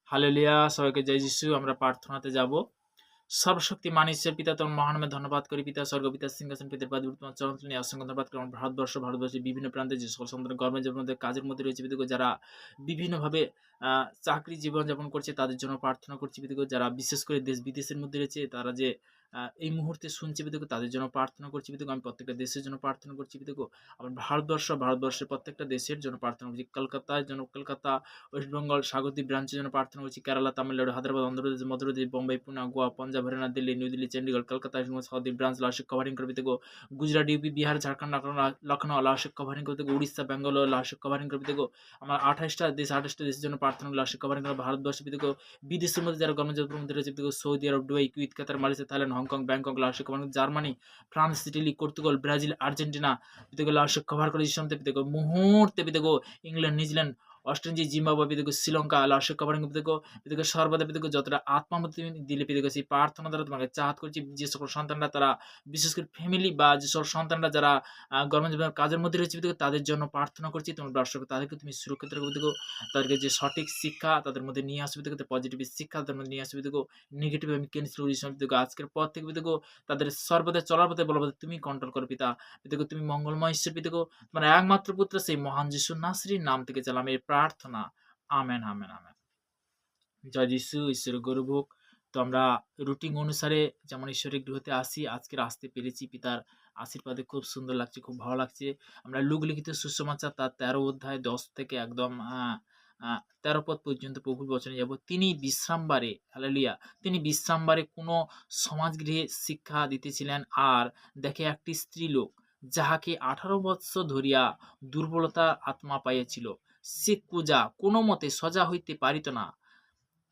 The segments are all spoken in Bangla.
হালেলুয়া, সবাইকে জয় যিশু। আমরা প্রার্থনাতে যাব। সর্বশক্তিমান ঈশ্বর পিতা, তোমার মহানামে ধন্যবাদ করি। পিতা স্বর্গপিতা সিংহাসন পিতার পাদ তোমার চরণ নিয়ে অসংখ্য ধন্যবাদ করি। আমার ভারতবর্ষের বিভিন্ন প্রান্তে যে সকল সন্তান গভর্নমেন্টের মধ্যে কাজের মধ্যে রয়েছে পিতাকে, যারা বিভিন্নভাবে চাকরি জীবনযাপন করছে তাদের জন্য প্রার্থনা করছি পিতাকে। যারা বিশেষ করে দেশ বিদেশের মধ্যে রয়েছে, তারা যে এই মুহূর্তে শুনছে পিতাকে, তাদের জন্য প্রার্থনা করছি পিতাকে। আমি প্রত্যেকটা দেশের জন্য প্রার্থনা করছি পিতাকে। আমার ভারতবর্ষের প্রত্যেকটা দেশের জন্য প্রার্থনা করছি। কলকাতার জন্য, কলকাতা, ওয়েস্ট বেঙ্গল, স্বাগতিক ব্রাঞ্চের জন্য প্রার্থনা করছি। Kerala, Tamil Nadu, Hyderabad, Andhra Pradesh, Madhya Pradesh, Bombay, Poona, Goa, Punjab, Haryana, Delhi, New Delhi, Chandigarh, Kolkata, south branch লাশিক কভারিং করবে থেকে, গুজরাট, ইউপি, বিহার, ঝাড়খণ্ড, লখনৌ লাশিক কভারিং করতে থেকে, উড়িষ্যা, বেঙ্গালোর লাশিক কভারিং করবে থেকে। আমার 28টা দেশের জন্য প্রার্থনা লাশিক কভারিং করবে। ভারতবর্ষে থেকে বিদেশের মধ্যে যারা গণতন্ত্রের মধ্যে রয়েছে থেকে, Saudi Arab, Dubai, Kuwait, Qatar, Malaysia, Thailand, Hong Kong, Bangkok লাশিক covering, Germany, France, Italy, Portugal, Brazil, Argentina থেকে লাশিক কভার করে দিচ্ছে থেকে, মুহূর্তে থেকে ইংল্যান্ড, নিউজিল্যান্ড, অস্ট্রেলিয়া, জিম্বাবুয়ে পিদেগো, শ্রীলঙ্কা লাশিক কভারিং পিদেগো সর্বদা পিদেগো যতটা আত্মামতি দিলে পিদেগো সেই প্রার্থনা দ্বারা তোমাকে চাহাত করছি। যে সকল সন্তানরা তারা বিশেষ করে ফ্যামিলি বা যে সকল সন্তানরা যারা গভর্নমেন্ট কাজের মধ্যে রয়েছে পিদেগো, তাদের জন্য প্রার্থনা করছি। তোমার দর্শক তাদেরকে তুমি সুরক্ষিত রাখবে পিদেগো। তাদেরকে যে সঠিক শিক্ষা তাদের মধ্যে নিয়ে আসবে পিদেগো, পজিটিভ শিক্ষা তাদের মধ্যে নিয়ে আসবে পিদেগো, নেগেটিভ আমি ক্যান্সেল করে দিচ্ছি পিদেগো। আজকের পর থেকে পিদেগো তাদের সর্বদা চলার পথে বলবো তুমি কন্ট্রোল করো পিতা পিদেগো। তুমি মঙ্গলময় ঈশ্বর পিদেগো, তোমার একমাত্র পুত্র সেই মহান যিশু নাসরির নাম থেকে চালাম এই প্রার্থনা। Amen, amen, amen. জয় যিশু, ঈশ্বরের গৌরব হোক। তো আমরা রুটিন অনুসারে যেমন ঈশ্বরের গৃহতে আসি, আজকের আসতে পেরেছি পিতার আশীর্বাদে খুব সুন্দর লাগছে, খুব ভালো লাগছে। আমরা লুক লিখিত সুসমাচার তার 13 অধ্যায় 10 থেকে একদম 13 পদ পর্যন্ত প্রভুর বচনে যাব। তিনি বিশ্রামবারে, হালেলুয়া, তিনি বিশ্রামবারে কোনো সমাজগৃহে শিক্ষা দিতেছিলেন। আর দেখে একটি স্ত্রী লোক, যাহাকে 18 বৎসর ধরিয়া দুর্বলতা আত্মা পাইয়াছিল, সে কুজা কোনো মতে সজা হইতে পারিত না।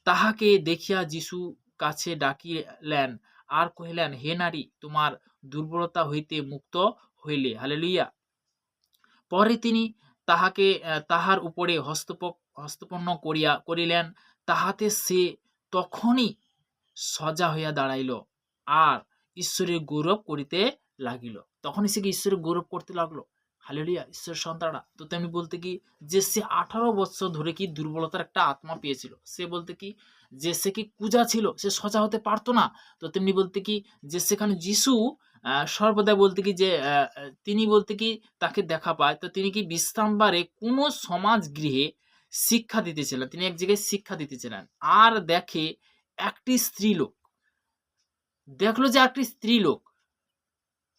তাহাকে দেখিয়া যিশু কাছে ডাকিলেন আর কহিলেন, হে নারী, তোমার দুর্বলতা হইতে মুক্ত হইলে। হালেলুয়া। পরে তিনি তাহাকে তাহার উপরে হস্তপন্ন করিলেন, তাহাতে সে তখনই সজা হইয়া দাঁড়াইল আর ঈশ্বরের গৌরব করিতে লাগিল। তখনই সে কি ঈশ্বরের গৌরব করতে লাগলো। হালেলুয়া, ঈশ্বরের সন্তানরা। তো তেমনি বলতে কি যে সে 18 বছর ধরে কি দুর্বলতার একটা আত্মা পেয়েছিল। সে বলতে কি যে সে কি কুজা ছিল, সে সজা হতে পারতো না। তো তেমনি বলতে কি যে সেখানে যিশু সর্বদা বলতে কি যে তিনি বলতে কি তাকে দেখা পায়। তো তিনি কি বিশ্রামবারে কোনো সমাজ গৃহে শিক্ষা দিতেছিলেন। তিনি এক জায়গায় শিক্ষা দিতেছিলেন। আর দেখে একটি স্ত্রীলোক, দেখলো যে একটি স্ত্রীলোক,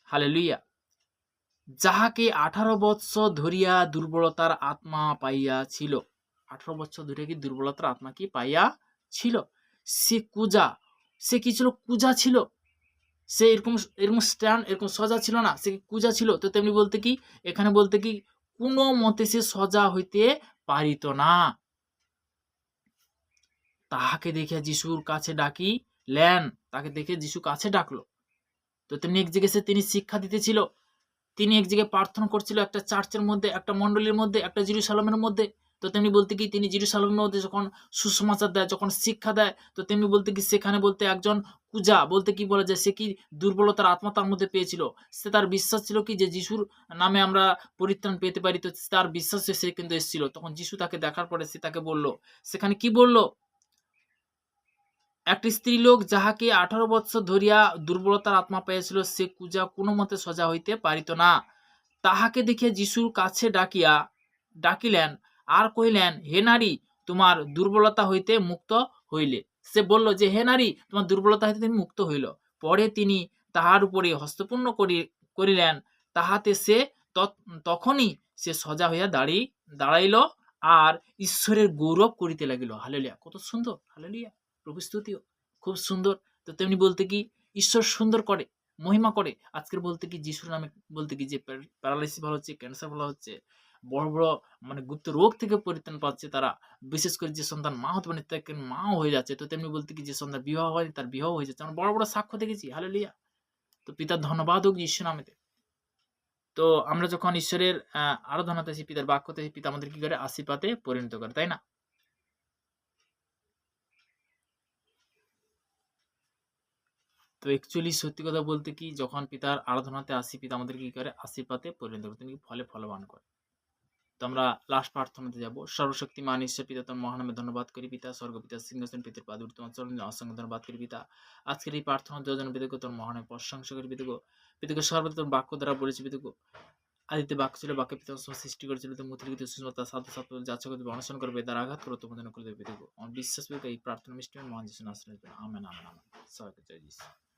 হালেলুয়া, যাহাকে 18 বৎসর ধরিয়া দুর্বলতার আত্মা পাইয়াছিল। 18 বৎসর ধরে কি দুর্বলতার আত্মা কি পাইয়া ছিল। সে কুজা, সে কি ছিল? কুজা ছিল। সে এরকম এরকম স্ট্যান্ড এরকম সজা ছিল না, সে কুজা ছিল। তো তেমনি বলতে কি এখানে বলতে কি কোনো মতে সে সজা হইতে পারিত না। তাহাকে দেখিয়া যিশুর কাছে ডাকিলেন, তাকে দেখে যিশু কাছে ডাকলো। তো তেমনি এক জায়গায় তিনি শিক্ষা দিতেছিল, তিনি এক জায়গায় প্রার্থনা করছিল, একটা চার্চের মধ্যে, একটা মন্ডলীর মধ্যে, একটা জেরুজালেমের মধ্যে। তো তেমনি বলতে কি তিনি জেরুজালেমের মধ্যে যখন সুসমাচার দেয়, যখন শিক্ষা দেয়, তো তেমনি বলতে কি সেখানে বলতে একজন কুজা বলতে কি বলা যায়, সে কি দুর্বলতার আত্মা তার মধ্যে পেয়েছিল। সে তার বিশ্বাস ছিল কি যে যিশুর নামে আমরা পরিত্রাণ পেতে পারি। তো তার বিশ্বাসে সে কিন্তু এসেছিল। তখন যিশু তাকে দেখার পরে সে তাকে বলল, সেখানে কি বলল, একটি স্ত্রীলোক যাহাকে 18 বৎসর ধরিয়া দুর্বলতার আত্মা পাইয়াছিল, সে কুজা কোনো মতে সজা হইতে পারিত না। তাহাকে দেখিয়া যিশুর কাছে ডাকিলেন আর কহিলেন, হে নারী, তোমার দুর্বলতা হইতে মুক্ত হইলে। সে বলল যে হে নারী, তোমার দুর্বলতা হইতে তুমি মুক্ত হইল। পরে তিনি তাহার উপরে হস্তপূর্ণ করিলেন, তাহাতে সে তখনই সে সজা হইয়া দাঁড়াইল আর ঈশ্বরের গৌরব করিতে লাগিল। হালেলুয়া, কত সুন্দর। হালেলুয়া, প্রভু স্তুতিও, খুব সুন্দর। তো তেমনি বলতে কি ঈশ্বর সুন্দর করে, মহিমা করে। আজকের বলতে কি যিশুর নামে বলতে কি যে প্যারালাইসিস ভালো হচ্ছে, ক্যান্সার ভালো হচ্ছে, বড় বড় মানে গুপ্ত রোগ থেকে পরিত্রাণ পাচ্ছে তারা। বিশেষ করে যে সন্তান মা হতে পারে তাকে মাও হয়ে যাচ্ছে। তো তেমনি বলতে কি যে সন্তান বিবাহ হয়নি তার বিবাহ হয়ে যাচ্ছে। আমরা বড় বড় সাক্ষ্য দেখেছি। হালেলুয়া। তো পিতার ধন্যবাদ হোক ঈশ্বর নামেতে। তো আমরা যখন ঈশ্বরের আরাধনাতে আসি, পিতার বাক্যতে আসি, পিতা আমাদের কি করে? আশীর্বাদে পরিণত করে, তাই না? তো অ্যাকচুয়ালি সত্যি কথা বলতে কি যখন পিতার আরাধনাতে আসি, পিতা আমাদের কি করে? আশীর্বাদে পরিণত করে, তিনি ফলে ফলবান করে। তো আমরা লাস্ট প্রার্থনাতে যাব। সর্বশক্তিমান ঈশ্বর পিতা তোর মহান নামে ধন্যবাদ করি পিতা, স্বর্গপিতা সিংহাসন পিতার পাদুর তোমার চরণে অসংখ্য ধন্যবাদ করি পিতা। আজকের এই প্রার্থনার যোজন পিতাকে তোর মহান নামে প্রশংসা করি পিতাকে। পিতাকে সর্বদা তোর বাক্য দ্বারা বলেছি পিতাকে। আদিতে বাক্য ছিল, বাক্যে পিতা সৃষ্টি করেছিল, তো মুদ্রিত সুস্মতা সাধু সাধু যাচ্ছে করতে অনশন করবে, তার আঘাত করো তোমার জন্য করে দেবে পিতাকে। আমার বিশ্বাস পিতাকে এই প্রার্থনা মিষ্টি মহান যিশু নাসরের নামে। Amen amen amen. সবাইকে জয় যিশু।